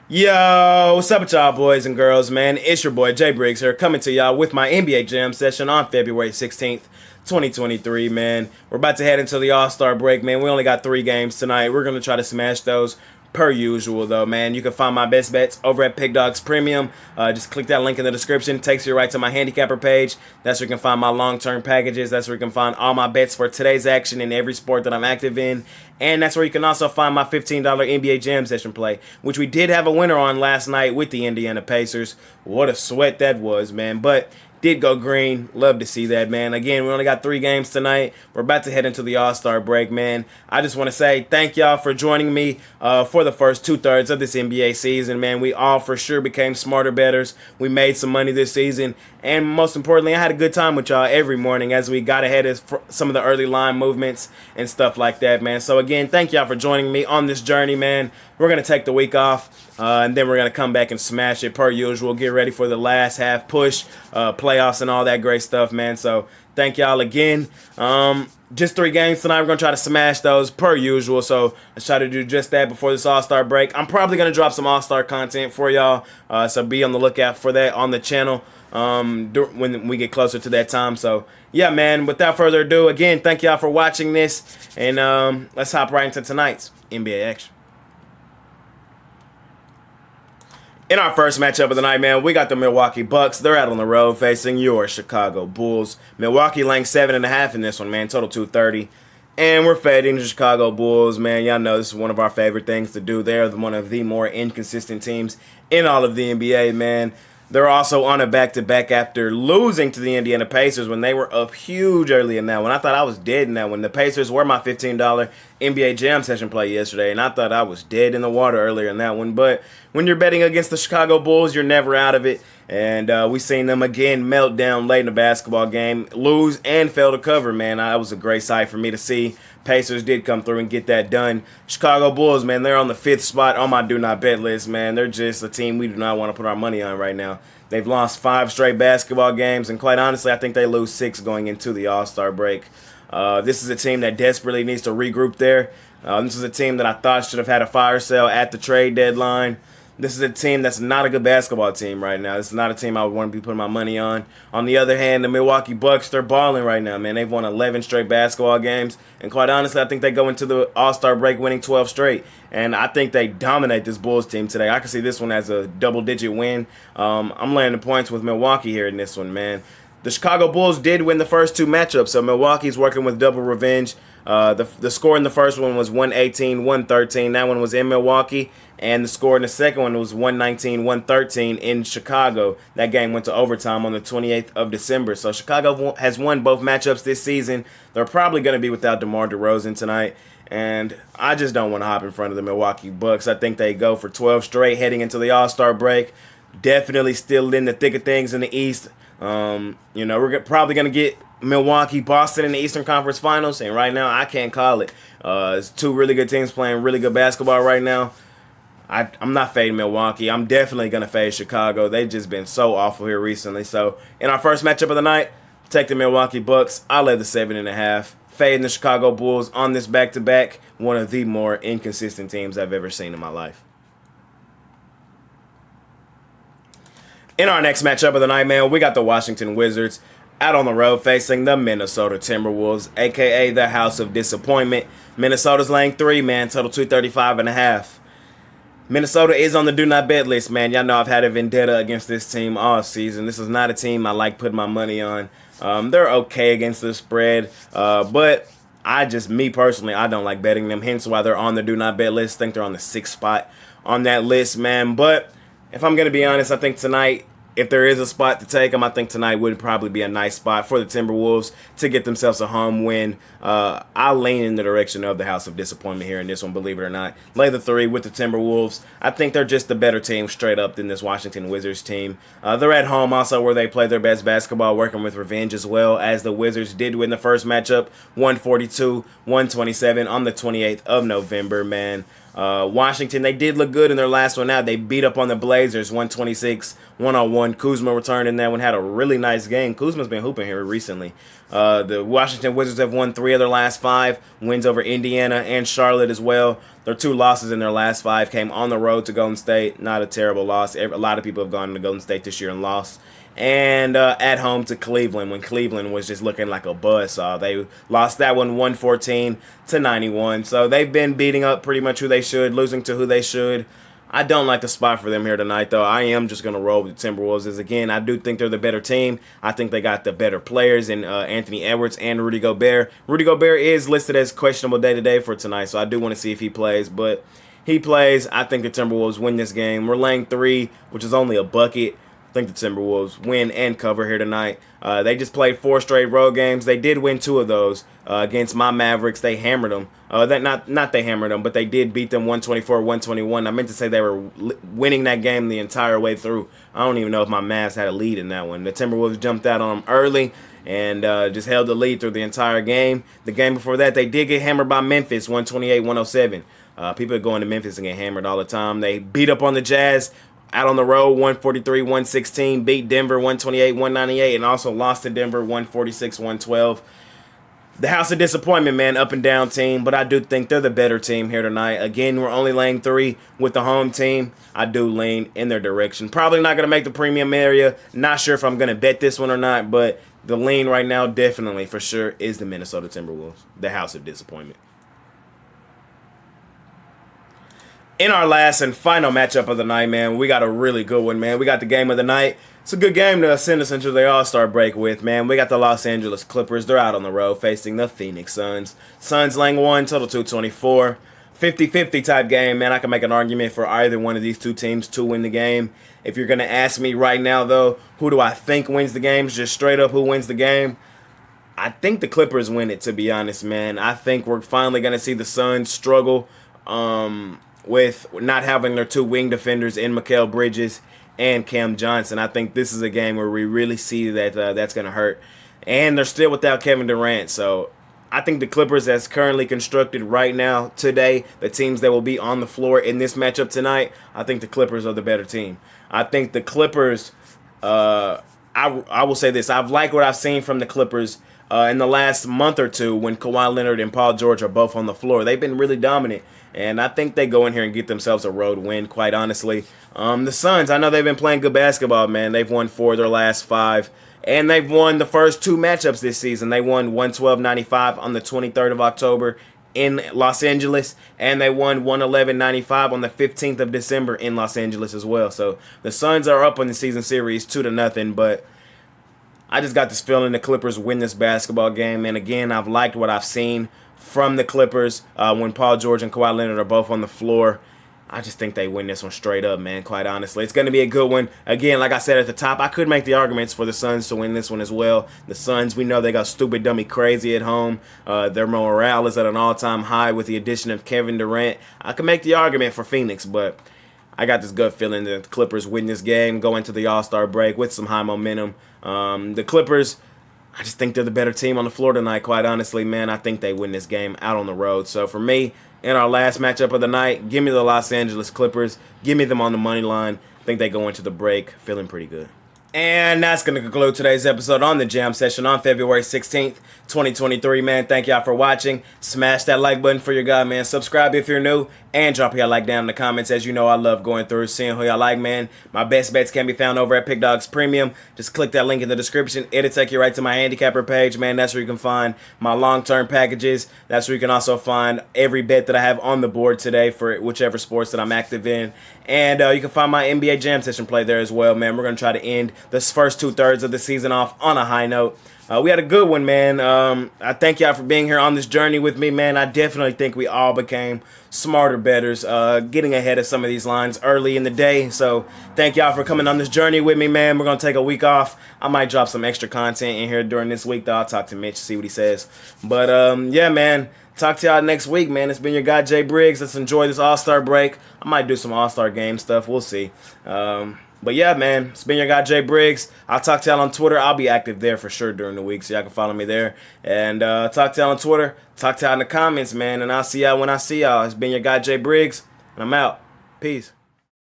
Yo, what's up with y'all boys and girls, man? It's your boy Jay Briggs here, coming to y'all with my NBA Jam session on February 16th, 2023, man. We're about to head into the All-Star break, man. We only got 3 games tonight. We're going to try to smash those per usual, though, man. You can find my best bets over at Pickdawgz Premium. Just click that link in the description. It takes you right to my handicapper page. That's where you can find my long-term packages. That's where you can find all my bets for today's action in every sport that I'm active in. And that's where you can also find my $15 NBA Jam Session play, which we did have a winner on last night with the Indiana Pacers. What a sweat that was, man. But did go green. Love to see that, man. Again, we only got 3 games tonight. We're about to head into the All-Star break, man. I just want to say thank y'all for joining me for the first 2/3 of this NBA season, man. We all for sure became smarter bettors. We made some money this season. And most importantly, I had a good time with y'all every morning as we got ahead of some of the early line movements and stuff like that, man. So again, thank y'all for joining me on this journey, man. We're going to take the week off, and then we're going to come back and smash it per usual. Get ready for the last half push, playoffs and all that great stuff, man. So thank y'all again. Just 3 games tonight. We're going to try to smash those per usual. So let's try to do just that before this All-Star break. I'm probably going to drop some All-Star content for y'all, so be on the lookout for that on the channel when we get closer to that time. So yeah, man, without further ado, again, thank y'all for watching this, and let's hop right into tonight's NBA action. In our first matchup of the night, man, we got the Milwaukee Bucks. They're out on the road facing your Chicago Bulls. Milwaukee laying 7.5 in this one, man, total 230. And we're fading the Chicago Bulls, man. Y'all know this is one of our favorite things to do. They're one of the more inconsistent teams in all of the NBA, man. They're also on a back-to-back after losing to the Indiana Pacers when they were up huge early in that one. I thought I was dead in that one. The Pacers were my $15 NBA Jam Session play yesterday, and I thought I was dead in the water earlier in that one. But when you're betting against the Chicago Bulls, you're never out of it. And we seen them again melt down late in the basketball game, lose and fail to cover, man. That was a great sight for me to see. Pacers did come through and get that done. Chicago Bulls, man, they're on the 5th spot on my do not bet list, man. They're just a team we do not want to put our money on right now. They've lost 5 straight basketball games, and quite honestly, I think they lose 6 going into the All-Star break. This is a team that desperately needs to regroup there. This is a team that I thought should have had a fire sale at the trade deadline. This is a team that's not a good basketball team right now. This is not a team I would want to be putting my money on. On the other hand, the Milwaukee Bucks, they're balling right now, man. They've won 11 straight basketball games. And quite honestly, I think they go into the All-Star break winning 12 straight. And I think they dominate this Bulls team today. I can see this one as a double-digit win. I'm laying the points with Milwaukee here in this one, man. The Chicago Bulls did win the first 2 matchups, so Milwaukee's working with double revenge. The score in the first one was 118-113. That one was in Milwaukee. And the score in the second one was 119-113 in Chicago. That game went to overtime on the 28th of December. So Chicago has won both matchups this season. They're probably going to be without DeMar DeRozan tonight. And I just don't want to hop in front of the Milwaukee Bucks. I think they go for 12 straight heading into the All-Star break. Definitely still in the thick of things in the East. We're probably going to get Milwaukee, Boston in the Eastern Conference Finals, and right now I can't call it. It's 2 really good teams playing really good basketball right now. I'm not fading Milwaukee. I'm definitely going to fade Chicago. They've just been so awful here recently. So in our first matchup of the night, take the Milwaukee Bucks. I lay the 7.5. Fading the Chicago Bulls on this back-to-back. One of the more inconsistent teams I've ever seen in my life. In our next matchup of the night, man, we got the Washington Wizards out on the road facing the Minnesota Timberwolves, a.k.a. the House of Disappointment. Minnesota's laying 3, man, total 235.5. Minnesota is on the do not bet list, man. Y'all know I've had a vendetta against this team all season. This is not a team I like putting my money on. They're okay against the spread, but me personally, I don't like betting them, hence why they're on the do not bet list. I think they're on the 6th spot on that list, man. But if I'm going to be honest, I think tonight, if there is a spot to take them, I think tonight would probably be a nice spot for the Timberwolves to get themselves a home win. I'll lean in the direction of the House of Disappointment here in this one, believe it or not. Lay the 3 with the Timberwolves. I think they're just the better team straight up than this Washington Wizards team. They're at home also where they play their best basketball, working with revenge as well, as the Wizards did win the first matchup, 142-127 on the 28th of November, man. Washington, they did look good in their last one out. They beat up on the Blazers 126-101. Kuzma returned in that one, had a really nice game. Kuzma's been hooping here recently. The Washington Wizards have won 3 of their last 5, wins over Indiana and Charlotte as well. Their 2 losses in their last 5 came on the road to Golden State. Not a terrible loss. A lot of people have gone to Golden State this year and lost. And at home to Cleveland when Cleveland was just looking like a buzzsaw. They lost that one 114-91. So they've been beating up pretty much who they should, losing to who they should. I don't like the spot for them here tonight, though. I am just going to roll with the Timberwolves. As again, I do think they're the better team. I think they got the better players in Anthony Edwards and Rudy Gobert. Rudy Gobert is listed as questionable day-to-day for tonight, so I do want to see if he plays. But he plays. I think the Timberwolves win this game. We're laying 3, which is only a bucket. I think the Timberwolves win and cover here tonight. They just played 4 straight road games. They did win 2 of those against my Mavericks. They hammered them. Not they hammered them, but they did beat them 124-121. I meant to say they were winning that game the entire way through. I don't even know if my Mavs had a lead in that one. The Timberwolves jumped out on them early and just held the lead through the entire game. The game before that, they did get hammered by Memphis 128-107. People are going to Memphis and get hammered all the time. They beat up on the Jazz out on the road 143-116, beat Denver 128-198, and also lost to Denver 146-112. The House of Disappointment, man, up and down team, but I do think they're the better team here tonight. Again, we're only laying 3 with the home team. I do lean in their direction. Probably not going to make the premium area. Not sure if I'm going to bet this one or not, but the lean right now definitely for sure is the Minnesota Timberwolves, the House of Disappointment. In our last and final matchup of the night, man, we got a really good one, man. We got the game of the night. It's a good game to send us into the All-Star break with, man. We got the Los Angeles Clippers. They're out on the road facing the Phoenix Suns. Suns laying 1, total 224. 50-50 type game, man. I can make an argument for either one of these 2 teams to win the game. If you're going to ask me right now, though, who do I think wins the game? Just straight up who wins the game? I think the Clippers win it, to be honest, man. I think we're finally going to see the Suns struggle with not having their 2 wing defenders in Mikal Bridges and Cam Johnson. I think this is a game where we really see that that's going to hurt. And they're still without Kevin Durant. So I think the Clippers, as currently constructed right now, today, the teams that will be on the floor in this matchup tonight, I think the Clippers are the better team. I think the Clippers, I will say this, I've liked what I've seen from the Clippers in the last month or 2 when Kawhi Leonard and Paul George are both on the floor. They've been really dominant. And I think they go in here and get themselves a road win, quite honestly. The Suns, I know they've been playing good basketball, man. They've won 4 of their last 5. And they've won the first 2 matchups this season. They won 112-95 on the 23rd of October in Los Angeles. And they won 111-95 on the 15th of December in Los Angeles as well. So the Suns are up on the season series 2-0. But I just got this feeling the Clippers win this basketball game. And again, I've liked what I've seen from the Clippers when Paul George and Kawhi Leonard are both on the floor. I just think they win this one straight up, man, quite honestly. It's going to be a good one. Again, like I said at the top, I could make the arguments for the Suns to win this one as well. The Suns, we know they got stupid, dummy crazy at home. Their morale is at an all-time high with the addition of Kevin Durant. I could make the argument for Phoenix, but I got this gut feeling that the Clippers win this game, go into the All-Star break with some high momentum. The Clippers, I just think they're the better team on the floor tonight, quite honestly, man. I think they win this game out on the road. So for me, in our last matchup of the night, give me the Los Angeles Clippers. Give me them on the money line. I think they go into the break feeling pretty good. And that's going to conclude today's episode on the Jam Session on February 16th, 2023, man. Thank y'all for watching. Smash that like button for your guy, man. Subscribe if you're new, and drop your like down in the comments. As you know, I love going through, seeing who y'all like, man. My best bets can be found over at Pickdawgz Premium. Just click that link in the description. It'll take you right to my Handicapper page, man. That's where you can find my long-term packages. That's where you can also find every bet that I have on the board today for whichever sports that I'm active in. And you can find my NBA Jam Session play there as well, man. We're going to try to end this first 2/3 of the season off on a high note. We had a good one, man. I thank y'all for being here on this journey with me, man. I definitely think we all became smarter bettors, getting ahead of some of these lines early in the day. So thank y'all for coming on this journey with me, man. We're going to take a week off. I might drop some extra content in here during this week, though. I'll talk to Mitch, see what he says. But, yeah, man. Talk to y'all next week, man. It's been your guy, Jay Briggs. Let's enjoy this All-Star break. I might do some All-Star game stuff. We'll see. But yeah, man, it's been your guy, Jay Briggs. I'll talk to y'all on Twitter. I'll be active there for sure during the week, so y'all can follow me there. And talk to y'all on Twitter. Talk to y'all in the comments, man. And I'll see y'all when I see y'all. It's been your guy, Jay Briggs, and I'm out. Peace.